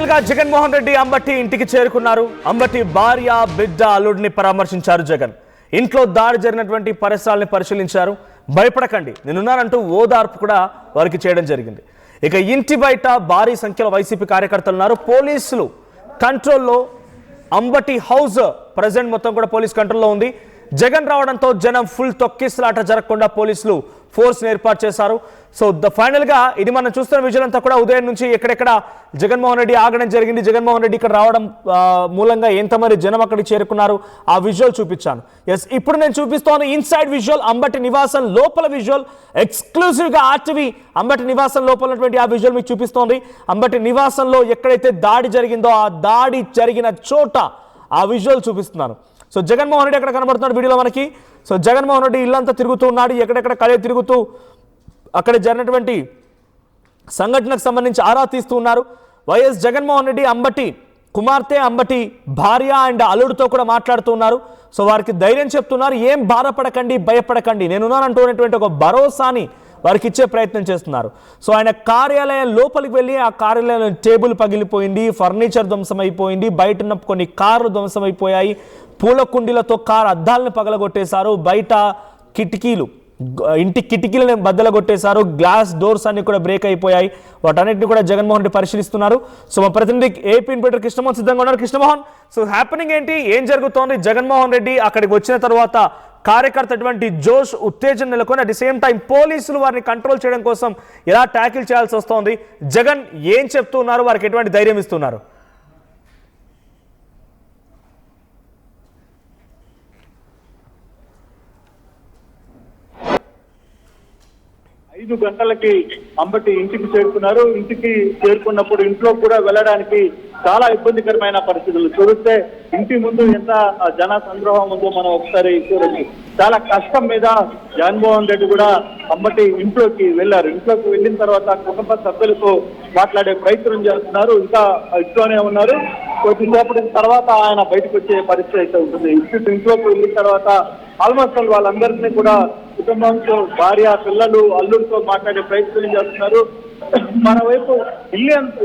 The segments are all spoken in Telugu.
ఫైనల్ గా జగన్మోహన్ రెడ్డి అంబటి ఇంటికి చేరుకున్నారు. అంబటి భార్య బిడ్డ అల్లుడిని పరామర్శించారు జగన్. ఇంట్లో దాడి జరిగినటువంటి పరిసరాలను పరిశీలించారు. భయపడకండి నేనున్నానంటూ ఓదార్పు కూడా వారికి చేయడం జరిగింది. ఇక ఇంటి బయట భారీ సంఖ్యలో వైసీపీ కార్యకర్తలు ఉన్నారు. పోలీసులు కంట్రోల్లో. అంబటి హౌస్ ప్రెజెంట్ మొత్తం కూడా పోలీస్ కంట్రోల్లో ఉంది. జగన్ రావడంతో జనం ఫుల్ తొక్కిసలాట జరగకుండా పోలీసులు ఫోర్స్ ఏర్పాటు చేశారు. సో ఫైనల్ గా ఇది మనం చూస్తున్న విజువల్ అంతా కూడా ఉదయం నుంచి ఎక్కడెక్కడ జగన్మోహన్ రెడ్డి ఆగడం జరిగింది. జగన్మోహన్ రెడ్డి ఇక్కడ రావడం మూలంగా ఎంతమంది జనం అక్కడికి చేరుకున్నారు ఆ విజువల్ చూపించాను. ఎస్, ఇప్పుడు నేను చూపిస్తాను ఇన్సైడ్ విజువల్, అంబటి నివాసం లోపల విజువల్. ఎక్స్క్లూజివ్ గా ఆర్టీవీ అంబటి నివాసం లోపల ఉన్నటువంటి ఆ విజువల్ మీకు చూపిస్తోంది. అంబటి నివాసంలో ఎక్కడైతే దాడి జరిగిందో ఆ దాడి జరిగిన చోట ఆ విజువల్ చూపిస్తున్నాను. సో జగన్మోహన్ రెడ్డి అక్కడ కనబడుతున్నాడు వీడియోలో మనకి. సో జగన్మోహన్ రెడ్డి ఇల్లంతా తిరుగుతూ ఉన్నాడు. ఎక్కడెక్కడ కళే తిరుగుతూ అక్కడ జరిగినటువంటి సంఘటనకు సంబంధించి ఆరా తీస్తూ ఉన్నారు. వైఎస్ జగన్మోహన్ రెడ్డి అంబటి కుమార్తె, అంబటి భార్య అండ్ అల్లుడితో కూడా మాట్లాడుతూ ఉన్నారు. సో వారికి ధైర్యం చెప్తున్నారు. ఏం బాధపడకండి, భయపడకండి, నేనున్నానంటున్నటువంటి ఒక భరోసాని వారికి ఇచ్చే ప్రయత్నం చేస్తున్నారు. సో ఆయన కార్యాలయం లోపలికి వెళ్ళి ఆ కార్యాలయంలో టేబుల్ పగిలిపోయింది, ఫర్నిచర్ ధ్వంసమైపోయింది, బయట ఉన్న కొన్ని కార్లు ధ్వంసమైపోయాయి, పూల కుండీలతో కారు అద్దాలను పగలగొట్టేశారు, బయట కిటికీలు, ఇంటి కిటికీలను బద్దలగొట్టేశారు, గ్లాస్ డోర్స్ అన్ని కూడా బ్రేక్ అయిపోయాయి. వాటన్నిటిని కూడా జగన్మోహన్ రెడ్డి పరిశీలిస్తున్నారు. సో మా ప్రతినిధి ఏపీ ఇన్పుటర్ కృష్ణమోహన్ సిద్ధంగా ఉన్నారు. కృష్ణమోహన్, సో హ్యాపెనింగ్ ఏంటి, ఏం జరుగుతోంది? జగన్మోహన్ రెడ్డి అక్కడికి వచ్చిన తర్వాత కార్యకర్త అటువంటి జోష్, ఉత్తేజం నెలకొని అట్ ది సేమ్ టైం పోలీసులు వారిని కంట్రోల్ చేయడం కోసం ఎలా ట్యాకిల్ చేయాల్సి వస్తోంది? జగన్ ఏం చెప్తున్నారు, వారికి ఎటువంటి ధైర్యం ఇస్తున్నారు? 5 గంటలకి అంబటి ఇంటికి చేరుకున్నారు. ఇంటికి చేరుకున్నప్పుడు ఇంట్లో కూడా వెళ్ళడానికి చాలా ఇబ్బందికరమైన పరిస్థితులు చూస్తే ఇంటి ముందు ఎంత జన సంద్రోహం ఉందో మనం ఒకసారి చూడొచ్చు. చాలా కష్టం మీద జగన్మోహన్ రెడ్డి కూడా అంబటి ఇంట్లోకి వెళ్ళారు. ఇంట్లోకి వెళ్ళిన తర్వాత కుటుంబ సభ్యులతో మాట్లాడే ప్రయత్నం చేస్తున్నారు. ఇంకా ఇంట్లోనే ఉన్నారు. కొద్దిసేపటి తర్వాత ఆయన బయటకు వచ్చే పరిస్థితి అయితే ఉంటుంది. ఇంట్లోకి వెళ్ళిన తర్వాత ఆల్మోస్ట్ వాళ్ళందరినీ కూడా కుటుంబంతో భార్య, పిల్లలు, అల్లుడితో మాట్లాడే ప్రయత్నం చేస్తున్నారు. మరోవైపు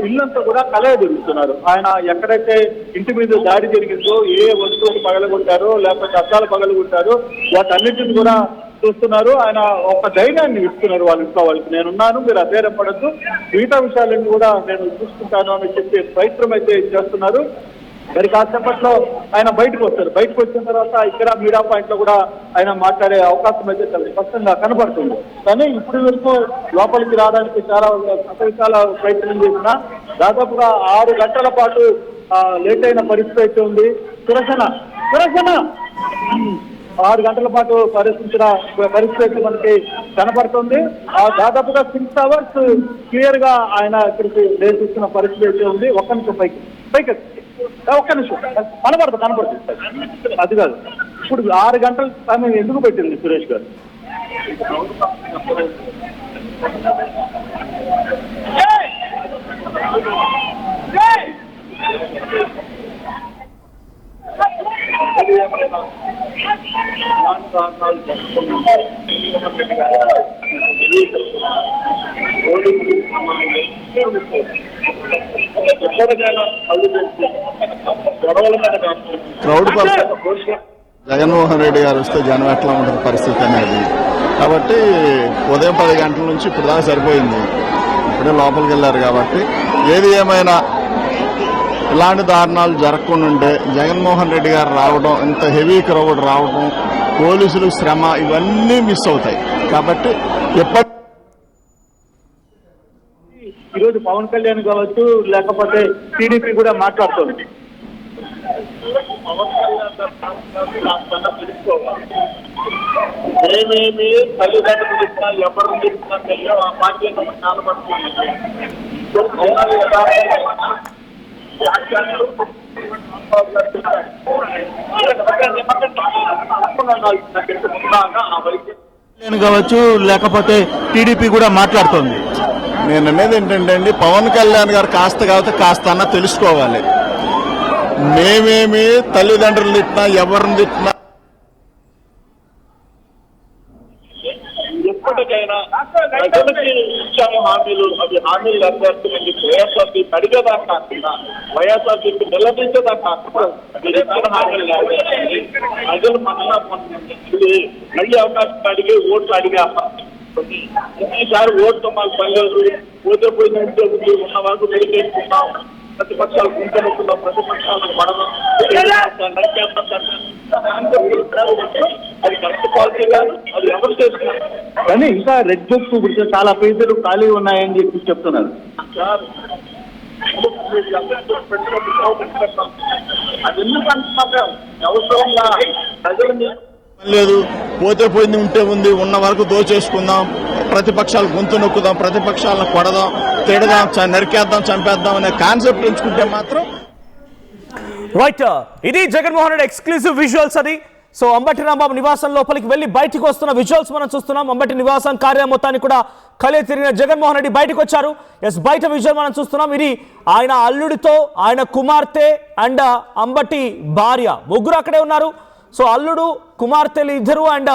ఇల్లంతా కూడా కలయ తిరుగుతున్నారు. ఆయన ఎక్కడైతే ఇంటి మీద దాడి జరిగిందో, ఏ వస్తువులు పగలగొట్టారో లేకపోతే అద్దాలు పగలగొట్టారో వాటన్నిటిని కూడా చూస్తున్నారు. ఆయన ఒక ధైర్యాన్ని ఇస్తున్నారు వాళ్ళ ఇంట్లో వాళ్ళకి. నేనున్నాను, మీరు అధైర్యపడద్దు, మిగతా విషయాలన్నీ కూడా నేను చూసుకుంటాను అని చెప్పే ప్రయత్నం అయితే చేస్తున్నారు. మరి కాసేపట్లో ఆయన బయటకు వస్తారు. బయటకు వచ్చిన తర్వాత ఇక్కడ మీడియా పాయింట్ లో కూడా ఆయన మాట్లాడే అవకాశం అయితే చాలా స్పష్టంగా కనబడుతుంది. కానీ ఇప్పుడు వరకు లోపలికి రావడానికి చాలా ప్రయత్నం చేసిన దాదాపుగా 6 గంటల పాటు లేట్ అయిన పరిస్థితి అయితే ఉంది. సురక్షణ 6 గంటల పాటు పరిస్థితి అయితే మనకి కనబడుతుంది. దాదాపుగా 6 అవర్స్ క్లియర్ గా ఆయన ఇక్కడికి లేచిస్తున్న పరిస్థితి అయితే ఉంది. ఒక్క నిమిషం పైకి ఒక్క నిమిషం కనబడుతుంది. అది కాదు, ఇప్పుడు 6 గంటల సమయం ఎందుకు పెట్టింది సురేష్ గారు? జగన్మోహన్ రెడ్డి గారు వస్తే జనం ఎట్లా ఉంటుంది పరిస్థితి అనేది. కాబట్టి ఉదయం 10 గంటల నుంచి ఇప్పుడు దాకా సరిపోయింది. ఇప్పుడే లోపలికి వెళ్ళారు. కాబట్టి ఏది ఏమైనా ఇలాంటి దారుణాలు జరగకుండా ఉంటే జగన్మోహన్ రెడ్డి గారు రావడం, ఇంత హెవీ క్రౌడ్ రావడం, పోలీసులు శ్రమ ఇవన్నీ మిస్ అవుతాయి. కాబట్టి ఈరోజు పవన్ కళ్యాణ్ కావచ్చు, లేకపోతే టీడీపీ కూడా మాట్లాడుతుంది. ఏమేమి తల్లిదండ్రులు చెప్పినా, ఎవరు చెప్పినా తెలియదు. ఆ పార్టీ కావచ్చు, లేకపోతే టీడీపీ కూడా మాట్లాడుతోంది. నేను అనేది ఏంటంటే అండి, పవన్ కళ్యాణ్ గారు కాస్త కాబట్టి కాస్త అన్న తెలుసుకోవాలి. మేమేమి తల్లిదండ్రులు తిట్టినా, ఎవరిని తిట్టినా ఎప్పటికైనా ప్రజలకి ఇచ్చాము హామీలు, అవి హామీలు నెరవేర్చండి. వైఎస్ఆర్సీపీ అడిగేదాకా కాకుండా, వైఎస్ఆర్సీపీ నిలదీసేదాకా కాకుండా మీరు ఇచ్చిన హామీలు నెరవేర్చండి. ప్రజలు మళ్ళీ అవకాశం అడిగి ఓట్లు అడిగే ఈసారి ఓట్లు మాకు పర్లేదు, పోతే పోయినట్టు ఉన్న వరకు వెలిగేసుకున్నాం, ప్రతిపక్షాలు గుంటనుకున్నాం, ప్రతిపక్షాలను పడదాం, అది కరెక్ట్ పాలసీ కాదు, అది ఎవరు చేస్తున్నారు. కానీ ఇంకా రెడ్ బుక్స్ గురించి చాలా పేజీలు ఖాళీ ఉన్నాయని చెప్పి చెప్తున్నారు. అది ఎందుకు అంటున్నాం? అవసరంగా ప్రజలు లేదు, పోతే పోయింది ఉంటే ఉంది, ఉన్న వరకు దోచేసుకుందాం, ప్రతిపక్షాలు గొంతు నొక్కుదాం, ప్రతిపక్షాలను కొడదాం, తిడదాం, నరికేద్దాం, చంపేద్దాం అనే కాన్సెప్ట్ ఎంచుకుంటే మాత్రం రైట్. ఇది జగన్మోహన్ రెడ్డి ఎక్స్క్లూజివ్ విజువల్స్. అది సో అంబటి రాంబాబు నివాసం లోపలికి వెళ్ళి బయటకు వస్తున్న విజువల్స్ మనం చూస్తున్నాం. అంబటి నివాసం కార్యాలయం మొత్తాన్ని కూడా కలే తిరిగిన జగన్మోహన్ రెడ్డి బయటకు వచ్చారు. ఎస్, బయట విజువల్ మనం చూస్తున్నాం. ఇది ఆయన అల్లుడితో, ఆయన కుమార్తె అండ్ అంబటి భార్య ముగ్గురు అక్కడే ఉన్నారు. సో అల్లుడు, కుమార్తెలు ఇద్దరు అండ్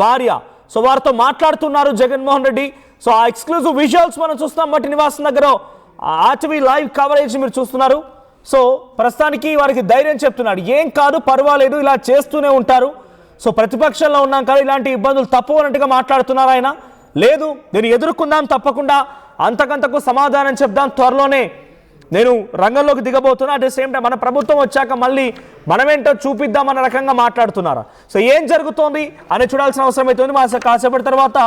భార్య, సో వారితో మాట్లాడుతున్నారు జగన్మోహన్ రెడ్డి. సో ఆ ఎక్స్క్లూజివ్ విజువల్స్ మనం చూస్తున్నాం. అంబటి నివాసం దగ్గర ఆర్టీవీ లైవ్ కవరేజ్ మీరు చూస్తున్నారు. సో ప్రస్తుతానికి వారికి ధైర్యం చెప్తున్నాడు, ఏం కాదు, పర్వాలేదు, ఇలా చేస్తూనే ఉంటారు. సో ప్రతిపక్షంలో ఉన్నాం కదా, ఇలాంటి ఇబ్బందులు తప్పు అన్నట్టుగా మాట్లాడుతున్నారు ఆయన. లేదు, నేను ఎదుర్కొందాం, తప్పకుండా అంతకంతకు సమాధానం చెప్దాం, త్వరలోనే నేను రంగంలోకి దిగబోతున్నా, అట్ ద సేమ్ టైం మన ప్రభుత్వం వచ్చాక మళ్ళీ మనమేంటో చూపిద్దాం అన్న రకంగా మాట్లాడుతున్నారా. సో ఏం జరుగుతోంది అని చూడాల్సిన అవసరం అవుతుంది. మా కాసేపటి తర్వాత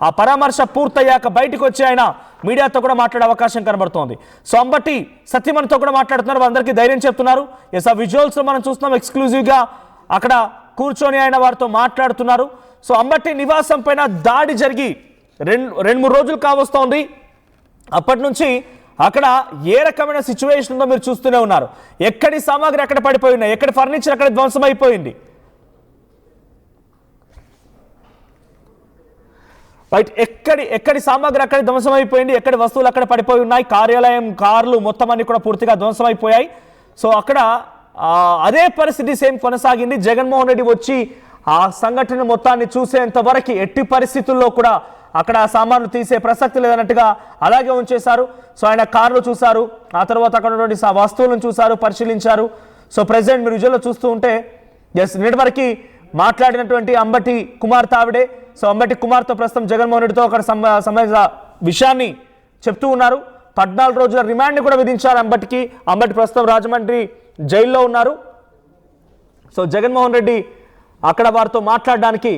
ఆ పరామర్శ పూర్తయ్యాక బయటకు వచ్చి ఆయన మీడియాతో కూడా మాట్లాడే అవకాశం కనబడుతోంది. సో అంబటి సత్యమణితో కూడా మాట్లాడుతున్నారు, అందరికీ ధైర్యం చెప్తున్నారు. ఎస్, ఆ విజువల్స్ మనం చూస్తున్నాం. ఎక్స్క్లూజివ్గా అక్కడ కూర్చొని ఆయన వారితో మాట్లాడుతున్నారు. సో అంబటి నివాసం పైన దాడి జరిగి రెండు మూడు రోజులు కావస్తోంది. అప్పటి నుంచి అక్కడ ఏ రకమైన సిచ్యువేషన్ ఉందో మీరు చూస్తూనే ఉన్నారు. ఎక్కడి సామాగ్రి అక్కడ పడిపోయి ఉన్నాయి, ఎక్కడి ఫర్నిచర్ అక్కడ ధ్వంసం అయిపోయింది. రైట్, ఎక్కడి సామాగ్రి అక్కడ ధ్వంసం అయిపోయింది, ఎక్కడి వస్తువులు అక్కడ పడిపోయి ఉన్నాయి. కార్యాలయం, కార్లు మొత్తం అన్ని కూడా పూర్తిగా ధ్వంసం అయిపోయాయి. సో అక్కడ అదే పరిస్థితి సేమ్ కొనసాగింది. జగన్మోహన్ రెడ్డి వచ్చి ఆ సంఘటన మొత్తాన్ని చూసేంత వరకు ఎట్టి పరిస్థితుల్లో కూడా అక్కడ సామాన్లు తీసే ప్రసక్తి లేదన్నట్టుగా అలాగే ఉంచేశారు. సో ఆయన కార్లు చూశారు, ఆ తర్వాత అక్కడ ఉన్నటువంటి వస్తువులను చూశారు, పరిశీలించారు. సో ప్రెసిడెంట్ మీరు విజువల్లో చూస్తూ ఉంటే ఎస్, నిన్నటి మాట్లాడినటువంటి అంబటి కుమార్తె ఆవిడే. సో అంబటి కుమార్తె ప్రస్తుతం జగన్మోహన్ రెడ్డితో అక్కడ సంబంధించిన విషయాన్ని చెప్తూ ఉన్నారు. 14 రోజుల రిమాండ్ని కూడా విధించారు అంబటికి. అంబటి ప్రస్తుతం రాజమండ్రి జైల్లో ఉన్నారు. సో జగన్మోహన్ రెడ్డి అక్కడ వారితో మాట్లాడడానికి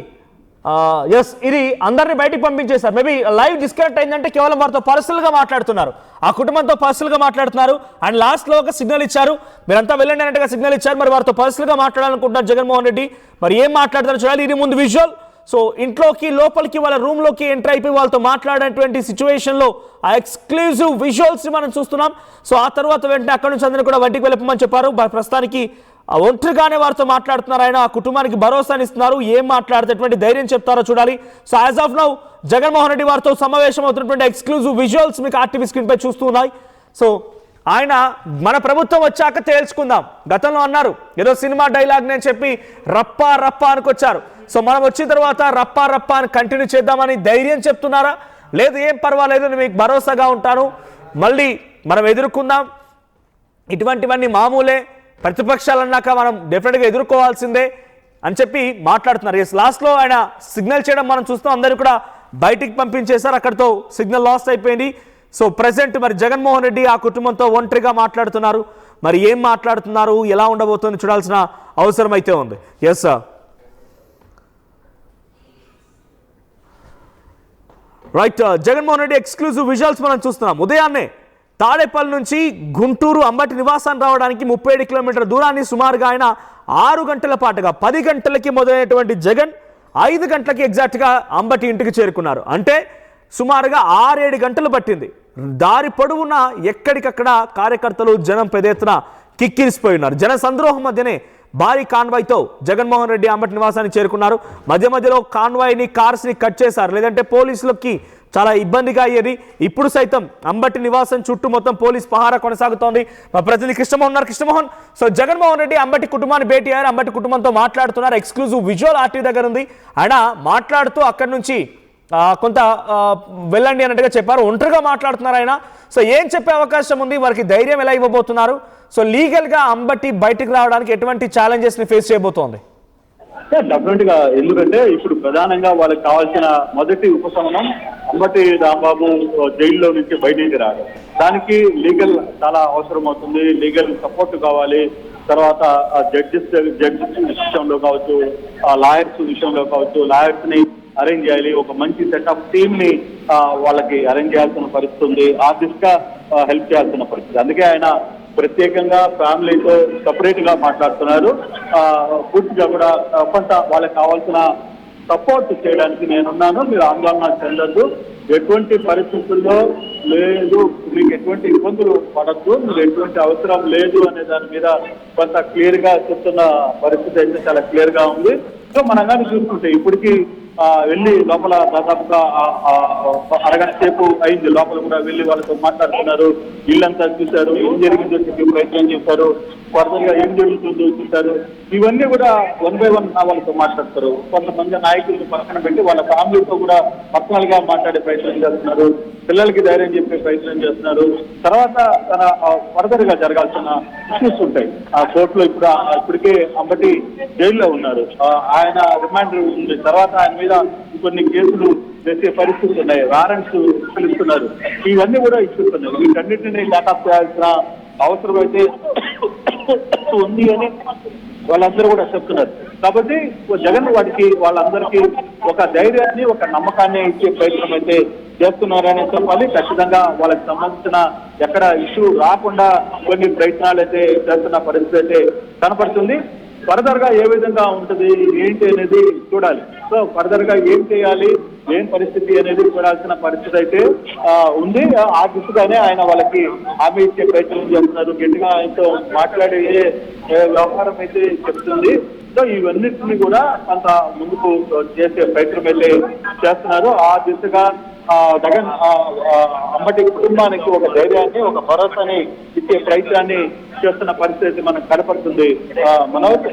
ఎస్, ఇది అందరినీ బయటికి పంపించేశారు. మేబీ లైవ్ డిస్కనెక్ట్ అయిందంటే కేవలం వారితో పర్సనల్గా మాట్లాడుతున్నారు, ఆ కుటుంబంతో పర్సనల్గా మాట్లాడుతున్నారు. అండ్ లాస్ట్లో ఒక సిగ్నల్ ఇచ్చారు, మీరంతా వెళ్ళండి అన్నట్టుగా సిగ్నల్ ఇచ్చారు. మరి వారితో పర్సనల్గా మాట్లాడాలనుకుంటున్నారు జగన్మోహన్ రెడ్డి. మరి ఏం మాట్లాడతారో చూడాలి. ఇది ముందు విజువల్. సో ఇంట్లోకి లోపలికి వాళ్ళ రూమ్లోకి ఎంటర్ అయిపోయి వాళ్ళతో మాట్లాడేటువంటి సిచ్యువేషన్లో ఆ ఎక్స్క్లూజివ్ విజువల్స్ని మనం చూస్తున్నాం. సో ఆ తర్వాత వెంటనే అక్కడి నుంచి అందరినీ కూడా వంటికి వెళ్ళమని చెప్పారు. ప్రస్తుతానికి ఒంటరిగానే వారితో మాట్లాడుతున్నారు ఆయన, ఆ కుటుంబానికి భరోసాని ఇస్తున్నారు. ఏం మాట్లాడితే ధైర్యం చెప్తారో చూడాలి. So as of now Jaganmohan Reddy వారితో సమావేశం అవుతున్నటువంటి ఎక్స్క్లూజివ్ విజువల్స్ మీకు ఆర్టీవీ స్క్రీన్ పై చూస్తూ ఉన్నాయి. సో ఆయన మన ప్రభుత్వం వచ్చాక తేల్చుకుందాం, గతంలో అన్నారు ఏదో సినిమా డైలాగ్ నేను చెప్పి రప్పా రప్పా అనుకొచ్చారు. సో మనం వచ్చిన తర్వాత రప్పా రప్పా అని కంటిన్యూ చేద్దామని ధైర్యం చెప్తున్నారా? లేదు, ఏం పర్వాలేదు, నేను మీకు భరోసాగా ఉంటాను, మళ్ళీ మనం ఎదుర్కొందాం, ఇటువంటివన్నీ మామూలే, ప్రతిపక్షాలు అన్నాక మనం డెఫినెట్గా ఎదుర్కోవాల్సిందే అని చెప్పి మాట్లాడుతున్నారు. ఎస్, లాస్ట్లో ఆయన సిగ్నల్ చేయడం మనం చూస్తాం, అందరూ కూడా బయటికి పంపించేశారు, అక్కడితో సిగ్నల్ లాస్ట్ అయిపోయింది. సో ప్రెసెంట్ మరి జగన్మోహన్ రెడ్డి ఆ కుటుంబంతో ఒంటరిగా మాట్లాడుతున్నారు. మరి ఏం మాట్లాడుతున్నారు, ఎలా ఉండబోతుంది చూడాల్సిన అవసరం అయితే ఉంది. Yes sir, right, Jaganmohan Reddy exclusive visuals మనం చూస్తున్నాం. ఉదయాన్నే తాడేపల్లి నుంచి గుంటూరు అంబటి నివాసాన్ని రావడానికి 37 కిలోమీటర్ల దూరాన్ని సుమారుగా ఆయన 6 గంటల పాటుగా 10 గంటలకి మొదలైనటువంటి జగన్ 5 గంటలకి ఎగ్జాక్ట్గా అంబటి ఇంటికి చేరుకున్నారు. అంటే సుమారుగా 6-7 గంటలు పట్టింది. దారి పొడవునా ఎక్కడికక్కడ కార్యకర్తలు జనం పెద్ద కిక్కిరిసిపోయి ఉన్నారు. జన సంద్రోహం మధ్యనే భారీ కాన్వాయ్తో జగన్మోహన్ రెడ్డి అంబటి నివాసానికి చేరుకున్నారు. మధ్యలో కాన్వాయ్ని, కార్స్ని కట్ చేశారు, లేదంటే పోలీసులకి చాలా ఇబ్బందిగా అయ్యేది. ఇప్పుడు సైతం అంబటి నివాసం చుట్టూ మొత్తం పోలీస్ పహారా కొనసాగుతోంది. మా ప్రతినిధి కృష్ణమోహన్ ఉన్నారు. కృష్ణమోహన్, సో జగన్మోహన్ రెడ్డి అంబటి కుటుంబాన్ని భేటీ అయ్యారు, అంబటి కుటుంబంతో మాట్లాడుతున్నారు. ఎక్స్క్లూజివ్ విజువల్ ఆర్టీవీ దగ్గర ఉంది. ఆయన మాట్లాడుతూ అక్కడి నుంచి కొంత వెళ్ళండి అన్నట్టుగా చెప్పారు. ఒంటరిగా మాట్లాడుతున్నారు ఆయన. సో ఏం చెప్పే అవకాశం ఉంది, వారికి ధైర్యం ఎలా ఇవ్వబోతున్నారు? సో లీగల్గా అంబటి బయటకు రావడానికి ఎటువంటి ఛాలెంజెస్ని ఫేస్ చేయబోతోంది? డెఫినెట్ గా, ఎందుకంటే ఇప్పుడు ప్రధానంగా వాళ్ళకి కావాల్సిన మొదటి ఉపశమనం అంబటి రాంబాబు జైల్లో నుంచి బయటికి రావడం. దానికి లీగల్ చాలా అవసరం అవుతుంది, లీగల్ సపోర్ట్ కావాలి. తర్వాత జడ్జెస్ విషయంలో కావచ్చు, లాయర్స్ విషయంలో కావచ్చు, లాయర్స్ ని అరేంజ్ చేయాలి. ఒక మంచి సెటప్ టీమ్ ని వాళ్ళకి అరేంజ్ చేయాల్సిన పరిస్థితి ఉంది. ఆ దిశగా హెల్ప్ చేయాల్సిన పరిస్థితి. అందుకే ఆయన ప్రత్యేకంగా ఫ్యామిలీతో సపరేట్ గా మాట్లాడుతున్నారు. పూర్తిగా కూడా కొంత వాళ్ళకి కావాల్సిన సపోర్ట్ చేయడానికి నేనున్నాను, మీరు ఆందోళన చెందొద్దు, ఎటువంటి పరిస్థితుల్లో లేదు, మీకు ఎటువంటి ఇబ్బందులు పడద్దు, మీరు ఎటువంటి అవసరం లేదు అనే దాని మీద కొంత క్లియర్ గా చెప్తున్న పరిస్థితి అయితే చాలా క్లియర్ గా ఉంది. సో మనం కానీ చూసుకుంటే ఇప్పటికీ వెళ్ళి లోపల దాదాపుగా అరగంట సేపు అయింది. లోపల కూడా వెళ్ళి వాళ్ళతో మాట్లాడుతున్నారు, ఇల్లంతా చూశారు, ఏం జరిగిందో చెప్పి ప్రయత్నం చేశారు, ఫర్దర్ గా ఏం జరుగుతుందో చూశారు. ఇవన్నీ కూడా 1 by 1 వాళ్ళతో మాట్లాడతారు. కొంతమంది నాయకులను పక్కన పెట్టి వాళ్ళ ఫ్యామిలీతో కూడా పర్సనల్ గా మాట్లాడే ప్రయత్నం చేస్తున్నారు, పిల్లలకి ధైర్యం చెప్పే ప్రయత్నం చేస్తున్నారు. తర్వాత తన ఫర్దర్ గా జరగాల్సిన ఇష్యూస్ ఉంటాయి. ఆ కోర్టులో ఇప్పటికే అంబటి జైల్లో ఉన్నారు, ఆయన రిమాండ్ ఉంది. తర్వాత ఆయన మీద కొన్ని కేసులు వేసే పరిస్థితులు ఉన్నాయి, వారెంట్స్ పిలుస్తున్నారు. ఇవన్నీ కూడా ఇష్యూస్ ఉన్నాయి. వీటన్నిటిని ల్యాకప్ చేయాల్సిన అవసరం అయితే ఉంది అని వాళ్ళందరూ కూడా చెప్తున్నారు. కాబట్టి జగన్ వాళ్ళందరికీ ఒక ధైర్యాన్ని, ఒక నమ్మకాన్ని ఇచ్చే ప్రయత్నం అయితే చేస్తున్నారని చెప్పాలి. ఖచ్చితంగా వాళ్ళకి సంబంధించిన ఎక్కడ ఇష్యూ రాకుండా కొన్ని ప్రయత్నాలు అయితే చేస్తున్న పరిస్థితి అయితే కనపడుతుంది. ఫర్దర్ గా ఏ విధంగా ఉంటుంది ఏంటి అనేది చూడాలి. సో ఫర్దర్ గా ఏం చేయాలి, ఏం పరిస్థితి అనేది చూడాల్సిన పరిస్థితి అయితే ఉంది. ఆ దిశగానే ఆయన వాళ్ళకి హామీ ఇచ్చే ప్రయత్నం చేస్తున్నారు. గట్టిగా ఆయనతో మాట్లాడే వ్యవహారం అయితే చెప్తుంది. సో ఇవన్నిటిని కూడా కొంత ముందుకు చేసే ప్రయత్నం అయితే చేస్తున్నారు. ఆ దిశగా జగన్ అంబటి కుటుంబానికి ఒక ధైర్యాన్ని, ఒక భరోసాని ఇచ్చే ప్రయత్నాన్ని చేస్తున్న పరిస్థితి మనకు కనపడుతుంది. Manoj,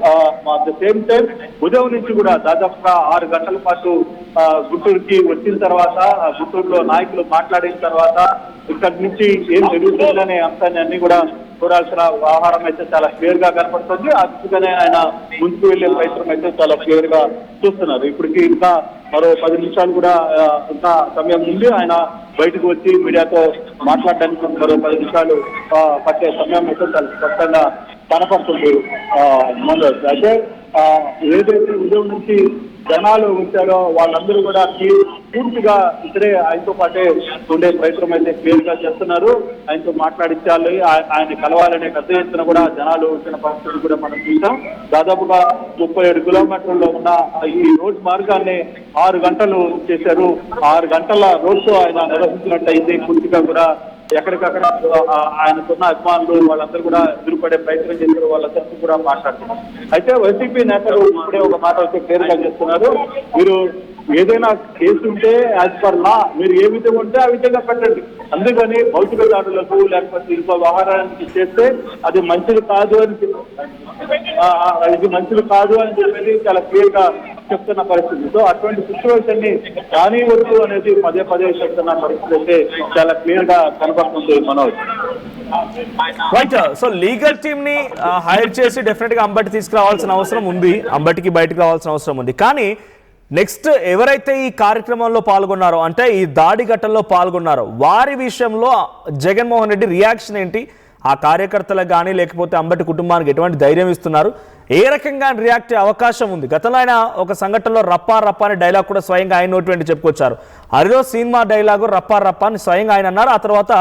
at the same time ఉదయం నుంచి కూడా దాదాపుగా 6 గంటల పాటు గుంటూరుకి వచ్చిన తర్వాత, గుంటూరులో నాయకులు మాట్లాడిన తర్వాత ఇక్కడి నుంచి ఏం జరుగుతుందనే అంశాన్ని అన్ని కూడా చూడాల్సిన వ్యవహారం అయితే చాలా క్లియర్ గా కనపడుతుంది. ఆ దిశగానే ఆయన ముందుకు వెళ్లే ప్రయత్నం అయితే చాలా క్లియర్ గా చూస్తున్నారు. ఇప్పటికి ఇంకా మరో 10 నిమిషాలు కూడా ఇంకా సమయం ఉంది. ఆయన బయటకు వచ్చి మీడియాతో మాట్లాడడానికి మరో 10 నిమిషాలు పట్టే సమయం అయితే చాలా స్పష్టంగా కనపడుతుంది. మనోజ్, అయితే ఏదైతే ఉదయం నుంచి జనాలు వచ్చారో వాళ్ళందరూ కూడా పూర్తిగా ఇక్కడే ఆయనతో పాటే ఉండే ప్రయత్నం అయితే క్లియర్ గా చేస్తున్నారు. ఆయనతో మాట్లాడించాలి, ఆయన కలవాలనే పెద్ద ఎత్తున కూడా జనాలు వచ్చిన పరిస్థితి కూడా మనం చూసాం. దాదాపుగా 37 కిలోమీటర్లలో ఉన్న ఈ రోడ్ మార్గాన్ని 6 గంటలు చేశారు. 6 గంటల రోడ్ షో ఆయన నిర్వహించినట్టయితే పూర్తిగా కూడా ఎక్కడికక్కడ ఆయనకున్న అభిమానులు వాళ్ళందరూ కూడా ఎదురుపడే ప్రయత్నం చేశారు. వాళ్ళందరికీ కూడా మాట్లాడుతున్నారు. అయితే వైసీపీ నేతలు ఇప్పుడే ఒక మాట అయితే క్లియర్ గా చేస్తున్నారు, మీరు ఏదైనా కేసు ఉంటే యాజ్ పర్ లా మీరు ఏ విధంగా ఉంటే ఆ విధంగా పెట్టండి, అందుకని భౌతిక దాడులకు లేకపోతే ఇంకో వ్యవహారానికి చేస్తే అది మంచిది కాదు అని చెప్పేది చాలా క్లియర్ గా చెప్తున్న పరిస్థితి. సో అటువంటి సిచ్యువేషన్ ని కానివ్వద్దు అనేది పదే చెప్తున్న పరిస్థితి అయితే చాలా క్లియర్ గా కనపడుతుంది. Manoj, right. So legal team ని హైర్ చేసి డెఫినెట్ గా అంబటి తీసుకురావాల్సిన అవసరం ఉంది, అంబటికి బయటకు రావాల్సిన అవసరం ఉంది. కానీ నెక్స్ట్ ఎవరైతే ఈ కార్యక్రమంలో పాల్గొన్నారో, అంటే ఈ దాడి ఘటనలో పాల్గొన్నారో, వారి విషయంలో జగన్మోహన్ రెడ్డి రియాక్షన్ ఏంటి? ఆ కార్యకర్తలకు కానీ లేకపోతే అంబటి కుటుంబానికి ఎటువంటి ధైర్యం ఇస్తున్నారు? ఏ రకంగా రియాక్ట్ అయ్యే అవకాశం ఉంది? గతంలో ఆయన ఒక సంఘటనలో రప్పా రప్పా అనే డైలాగ్ కూడా స్వయంగా ఆయన నోటి చెప్పుకొచ్చారు. అదిలో సినిమా డైలాగు రప్పా రప్పా అని స్వయంగా ఆయన అన్నారు. ఆ తర్వాత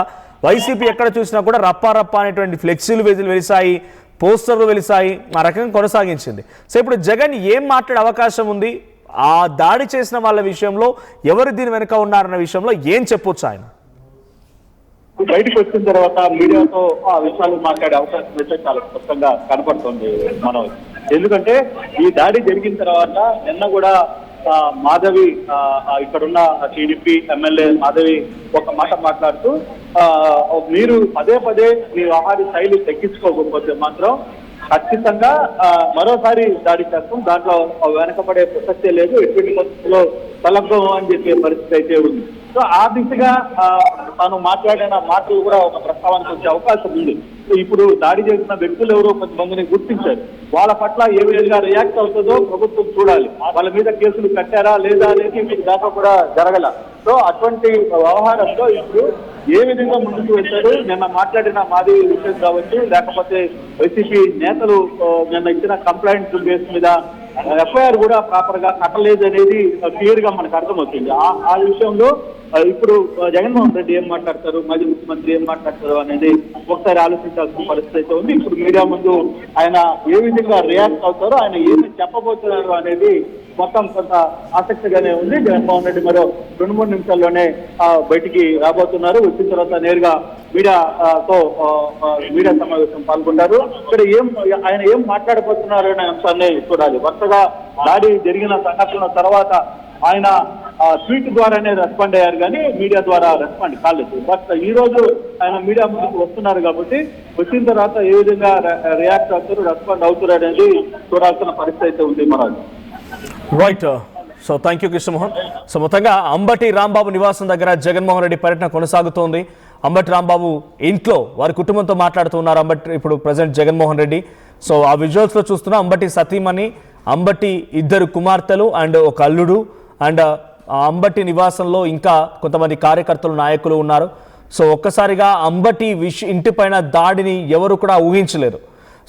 వైసీపీ ఎక్కడ చూసినా కూడా రప్పా రప్పా అనేటువంటి ఫ్లెక్సీలు వెలిసాయి, పోస్టర్లు వెలిసాయి, ఆ రకంగా కొనసాగించింది. సో ఇప్పుడు జగన్ ఏం మాట్లాడే అవకాశం ఉంది? ఆ దాడి చేసిన వాళ్ళ విషయంలో ఎవరు దీని వెనుక ఉన్నారన్న విషయంలో ఏం చెప్పొచ్చు ఆయన? బయటకు వచ్చిన తర్వాత మీడియాతో ఆ విషయాలు మాట్లాడే అవకాశం అయితే చాలా స్పష్టంగా కనపడుతుంది మనం. ఎందుకంటే ఈ దాడి జరిగిన తర్వాత నిన్న కూడా మాధవి, ఇక్కడున్న టీడీపీ ఎమ్మెల్యే మాధవి ఒక మాట మాట్లాడుతూ, మీరు పదే మీ ఆహార శైలి తగ్గించుకోకపోతే మాత్రం ఖచ్చితంగా మరోసారి దాడి చేస్తాం, దాంట్లో వెనకబడే ప్రసక్తే లేదు, ఎటువంటి పరిస్థితుల్లో తలగ్గం అని చెప్పే పరిస్థితి అయితే ఉంది. సో ఆ దిశగా తాను మాట్లాడిన మాటలు కూడా ఒక ప్రస్తావనకు వచ్చే అవకాశం ఉంది. ఇప్పుడు దాడి చేసిన వ్యక్తులు ఎవరో కొంతమందిని గుర్తించారు, వాళ్ళ పట్ల ఏ విధంగా రియాక్ట్ అవుతుందో ప్రభుత్వం చూడాలి. వాళ్ళ మీద కేసులు కట్టారా లేదా అనేది మీకు దాకా కూడా జరగల. సో అటువంటి వ్యవహారంలో ఇప్పుడు ఏ విధంగా ముందుకు వెళ్తారు, నిన్న మాట్లాడిన మాది విషయం కావచ్చు, లేకపోతే వైసీపీ నేతలు నిన్న ఇచ్చిన కంప్లైంట్ బేస్ మీద ఎఫ్ఐఆర్ కూడా ప్రాపర్ గా కట్టలేదు అనేది క్లియర్ గా మనకు అర్థమవుతుంది. ఆ విషయంలో ఇప్పుడు జగన్మోహన్ రెడ్డి ఏం మాట్లాడతారు, మాజీ ముఖ్యమంత్రి ఏం మాట్లాడతారు అనేది ఒకసారి ఆలోచించాల్సిన పరిస్థితి అయితే ఉంది. ఇప్పుడు మీడియా ముందు ఆయన ఏ విధంగా రియాక్ట్ అవుతారో, ఆయన ఏమి చెప్పబోతున్నారు అనేది మొత్తం కొంత ఆసక్తిగానే ఉంది. జగన్మోహన్ రెడ్డి మరో 2-3 నిమిషాల్లోనే బయటికి రాబోతున్నారు. వచ్చిన తర్వాత నేరుగా మీడియా సమావేశం పాల్గొంటారు. ఇక్కడ ఆయన ఏం మాట్లాడబోతున్నారు అనే అంశాన్ని చూడాలి. వరుసగా దాడి జరిగిన సంఘటనల తర్వాత ఆయన ట్వీట్ ద్వారానే రెస్పాండ్ అయ్యారు, కానీ మీడియా ద్వారా రెస్పాండ్ కాలేదు. బట్ ఈ రోజు ఆయన మీడియా ముందుకు వస్తున్నారు కాబట్టి వచ్చిన తర్వాత ఏ విధంగా రియాక్ట్ అవుతారు, రెస్పాండ్ అవుతారు అనేది చూడాల్సిన పరిస్థితి అయితే ఉంది. మనది right. So thank you Krishnamohan. So మొత్తంగా అంబటి రాంబాబు నివాసం దగ్గర జగన్మోహన్ రెడ్డి పర్యటన కొనసాగుతోంది. అంబటి రాంబాబు ఇంట్లో వారి కుటుంబంతో మాట్లాడుతున్నారు ఇప్పుడు ప్రజెంట్ జగన్మోహన్ రెడ్డి. సో ఆ విజువల్స్లో చూస్తున్నా అంబటి సతీమణి, అంబటి 2 కుమార్తెలు అండ్ ఒక అల్లుడు, అండ్ అంబటి నివాసంలో ఇంకా కొంతమంది కార్యకర్తలు, నాయకులు ఉన్నారు. సో ఒక్కసారిగా అంబటి ఇంటిపైన దాడిని ఎవరు కూడా ఊహించలేరు.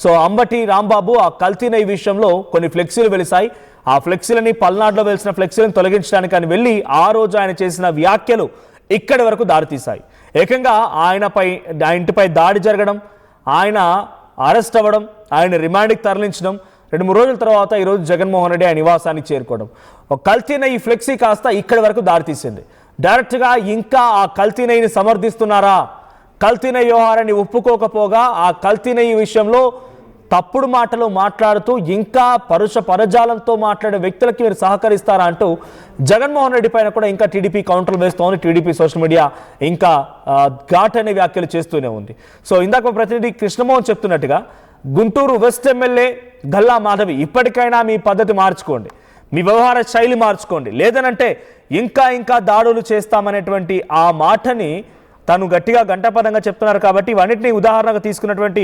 సో అంబటి రాంబాబు ఆ కల్తీనై విషయంలో కొన్ని ఫ్లెక్సీలు వెలిసాయి. ఆ ఫ్లెక్సీలని పల్నాడులో వెలిసిన ఫ్లెక్సీలను తొలగించడానికి అని వెళ్ళి ఆ రోజు ఆయన చేసిన వ్యాఖ్యలు ఇక్కడి వరకు దారితీశాయి. ఏకంగా ఆయన ఇంటిపై దాడి జరగడం, ఆయన అరెస్ట్ అవ్వడం, ఆయన రిమాండ్కి తరలించడం, 2-3 రోజుల తర్వాత ఈరోజు జగన్మోహన్ రెడ్డి ఆయన నివాసానికి చేరుకోవడం, ఒక కల్తీన ఈ ఫ్లెక్సీ కాస్త ఇక్కడి వరకు దారితీసింది. డైరెక్ట్గా ఇంకా ఆ కల్తీనైని సమర్థిస్తున్నారా, కల్తీనై వ్యవహారాన్ని ఒప్పుకోకపోగా ఆ కల్తీనై విషయంలో తప్పుడు మాటలు మాట్లాడుతూ ఇంకా పరజాలంతో మాట్లాడే వ్యక్తులకి మీరు సహకరిస్తారా అంటూ జగన్మోహన్ రెడ్డి పైన కూడా ఇంకా టీడీపీ కౌంటర్లు వేస్తోంది. టీడీపీ సోషల్ మీడియా ఇంకా ఘాట్ అనే వ్యాఖ్యలు చేస్తూనే ఉంది. సో ఇందాక ప్రతినిధి కృష్ణమోహన్ చెప్తున్నట్టుగా గుంటూరు వెస్ట్ ఎమ్మెల్యే గల్లా మాధవి, ఇప్పటికైనా మీ పద్ధతి మార్చుకోండి, మీ వ్యవహార శైలి మార్చుకోండి, లేదనంటే ఇంకా దాడులు చేస్తామనేటువంటి ఆ మాటని తను గట్టిగా గంటపదంగా చెప్తున్నారు. కాబట్టి ఇవన్నిటిని ఉదాహరణగా తీసుకున్నటువంటి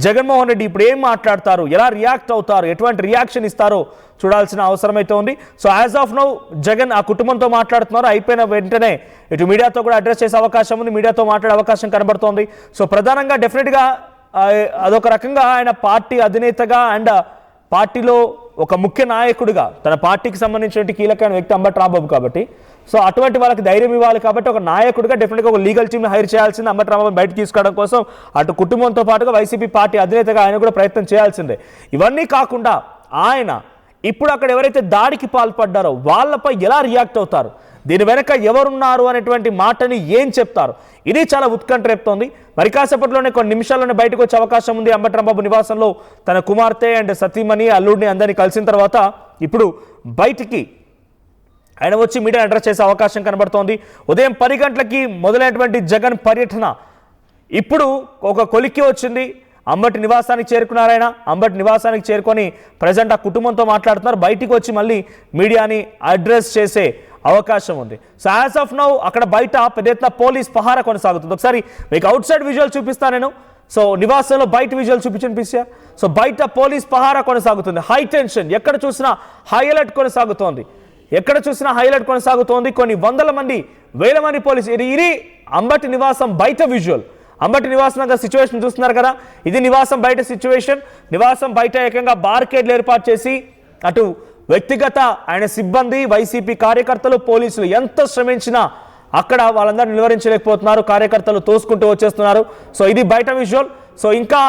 జగన్మోహన్ రెడ్డి ఇప్పుడు ఏం మాట్లాడతారు, ఎలా రియాక్ట్ అవుతారు, ఎటువంటి రియాక్షన్ ఇస్తారో చూడాల్సిన అవసరం అయితే ఉంది. So as of now Jagan ఆ కుటుంబంతో మాట్లాడుతున్నారు. అయిపోయిన వెంటనే ఇటు మీడియాతో కూడా అడ్రస్ చేసే అవకాశం ఉంది, మీడియాతో మాట్లాడే అవకాశం కనబడుతోంది. సో ప్రధానంగా డెఫినెట్గా అదొక రకంగా ఆయన పార్టీ అధినేతగా అండ్ పార్టీలో ఒక ముఖ్య నాయకుడిగా తన పార్టీకి సంబంధించిన కీలకమైన వ్యక్తి అంబటి రాంబాబు కాబట్టి, సో అటువంటి వాళ్ళకి ధైర్యం ఇవ్వాలి కాబట్టి ఒక నాయకుడిగా డెఫినెట్గా ఒక లీగల్ టీమ్ని హైర్ చేయాల్సింది. అంబటి రాంబాబు బయటకు తీసుకోవడం కోసం అటు కుటుంబంతో పాటుగా వైసీపీ పార్టీ అధినేతగా ఆయన కూడా ప్రయత్నం చేయాల్సిందే. ఇవన్నీ కాకుండా ఆయన ఇప్పుడు అక్కడ ఎవరైతే దాడికి పాల్పడ్డారో వాళ్ళపై ఎలా రియాక్ట్ అవుతారు, దీని వెనక ఎవరున్నారు అనేటువంటి మాటని ఏం చెప్తారు, ఇది చాలా ఉత్కంఠ రేపుతోంది. మరి కాసేపట్లోనే కొన్ని నిమిషాల్లోనే బయటకు వచ్చే అవకాశం ఉంది. అంబటి రాంబాబు నివాసంలో తన కుమార్తె అండ్ సతీమణి, అల్లుడిని అందరినీ కలిసిన తర్వాత ఇప్పుడు బయటికి ఆయన వచ్చి మీడియా అడ్రస్ చేసే అవకాశం కనబడుతోంది. ఉదయం 10 గంటలకి మొదలైనటువంటి జగన్ పర్యటన ఇప్పుడు ఒక కొలిక్కి వచ్చింది. అంబటి నివాసానికి చేరుకున్నారు. ఆయన అంబటి నివాసానికి చేరుకొని ప్రజెంట్ ఆ కుటుంబంతో మాట్లాడుతున్నారు. బయటికి వచ్చి మళ్ళీ మీడియాని అడ్రస్ చేసే అవకాశం ఉంది. సో యాజ్ ఆఫ్ నౌ అక్కడ బయట పెద్ద ఎత్తున పోలీస్ పహారా కొనసాగుతుంది. ఒకసారి మీకు అవుట్ సైడ్ విజువల్ చూపిస్తాను నేను. సో నివాసంలో బయట విజువల్ చూపించండి. సో బయట పోలీస్ పహారా కొనసాగుతుంది. హై టెన్షన్, ఎక్కడ చూసినా హై అలర్ట్ కొనసాగుతోంది. కొన్ని వందల మంది, వేల మంది పోలీసు. ఇది అంబటి నివాసం బయట విజువల్. అంబటి నివాసం దగ్గర సిచ్యువేషన్ చూస్తున్నారు కదా, ఇది నివాసం బయట సిచ్యువేషన్. నివాసం బయట ఏకంగా బార్కేడ్లు ఏర్పాటు చేసి అటు వ్యక్తిగత ఆయన సిబ్బంది, వైసీపీ కార్యకర్తలు, పోలీసులు ఎంత శ్రమించినా అక్కడ వాళ్ళందరూ నిలువరించలేకపోతున్నారు. కార్యకర్తలు తోసుకుంటూ వచ్చేస్తున్నారు. సో ఇది బయట విజువల్. సో ఇంకా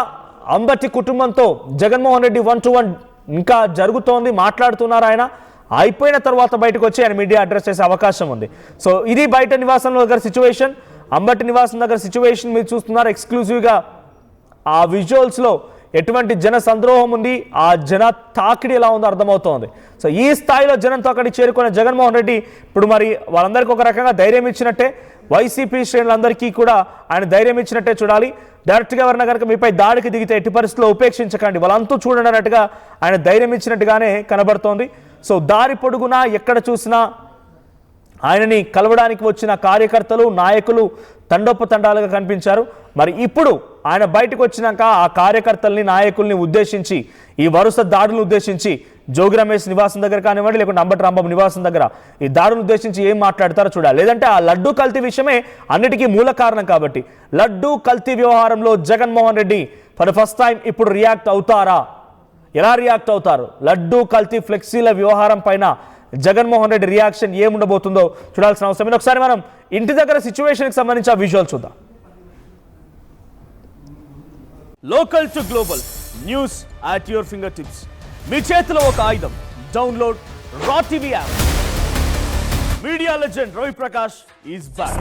అంబటి కుటుంబంతో జగన్మోహన్ రెడ్డి 1-to-1 ఇంకా జరుగుతోంది, మాట్లాడుతున్నారు. ఆయన అయిపోయిన తర్వాత బయటకు వచ్చి ఆయన మీడియా అడ్రస్ చేసే అవకాశం ఉంది. సో ఇది బయట నివాసంలో దగ్గర సిచ్యువేషన్. అంబటి నివాసం దగ్గర సిచ్యువేషన్ మీరు చూస్తున్నారు ఎక్స్క్లూజివ్గా. ఆ విజువల్స్లో ఎటువంటి జన సంద్రోహం ఉంది, ఆ జన తాకిడి ఎలా ఉందో అర్థమవుతోంది. సో ఈ స్థాయిలో జనంతో అక్కడికి చేరుకున్న జగన్మోహన్ రెడ్డి ఇప్పుడు మరి వాళ్ళందరికీ ఒక రకంగా ధైర్యం ఇచ్చినట్టే. వైసీపీ శ్రేణులందరికీ కూడా ఆయన ధైర్యం ఇచ్చినట్టే చూడాలి. డైరెక్ట్గా ఎవరైనా కనుక మీపై దాడికి దిగితే ఎట్టి పరిస్థితుల్లో ఉపేక్షించకండి, వాళ్ళంతా చూడండి అన్నట్టుగా ఆయన ధైర్యం ఇచ్చినట్టుగానే కనబడుతోంది. సో దారి పొడుగునా ఎక్కడ చూసినా ఆయనని కలవడానికి వచ్చిన కార్యకర్తలు, నాయకులు తండోపతండాలుగా కనిపించారు. మరి ఇప్పుడు ఆయన బయటకు వచ్చినాక ఆ కార్యకర్తల్ని, నాయకుల్ని ఉద్దేశించి, ఈ వరుస దాడులను ఉద్దేశించి, జోగి రమేష్ నివాసం దగ్గర కానివ్వండి, లేకుంటే అంబటి రాంబాబు నివాసం దగ్గర ఈ దాడులను ఉద్దేశించి ఏం మాట్లాడతారో చూడాలి. లేదంటే ఆ లడ్డూ కల్తీ విషయమే అన్నిటికీ మూల కారణం కాబట్టి లడ్డూ కల్తీ వ్యవహారంలో Jaganmohan Reddy for first time ఇప్పుడు రియాక్ట్ అవుతారా? ఎలా రియాక్ట్ అవుతారు? లడ్డూ కల్తీ ఫ్లెక్సీల వ్యవహారం పైన జగన్మోహన్ రెడ్డి రియాక్షన్ ఏముండబోతుందో చూడాల్సిన అవసరం. ఒకసారి మనం ఇంటి దగ్గర సిచ్యువేషన్కి సంబంధించి ఆ విజువల్ చూద్దాం. Local to global news at your fingertips. మీ చేతిలో ఒక ఆయుధం. Download R TV app. Media legend Ravi Prakash is back.